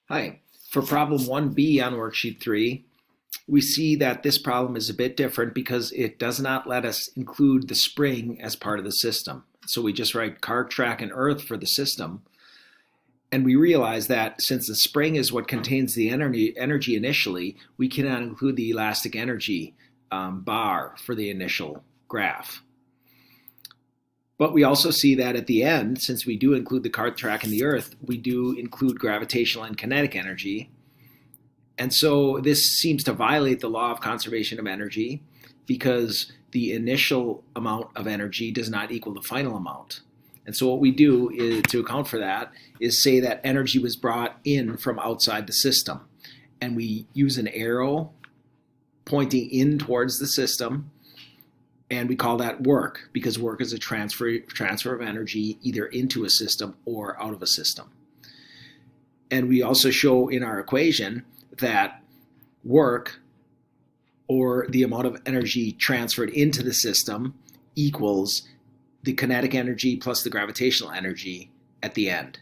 Hi. For problem 1B on worksheet 3, we see that this problem is a bit different because it does not let us include the spring as part of the system. So we just write car, track, and earth for the system. And we realize that since the spring is what contains the energy initially, we cannot include the elastic energy bar for the initial graph. But we also see that at the end, since we do include the car, track, and the earth, we do include gravitational and kinetic energy. And so this seems to violate the law of conservation of energy because the initial amount of energy does not equal the final amount. And so what we do is, to account for that, is say that energy was brought in from outside the system. And we use an arrow pointing in towards the system, and we call that work because work is a transfer of energy either into a system or out of a system. And we also show in our equation that work, or the amount of energy transferred into the system, equals the kinetic energy plus the gravitational energy at the end.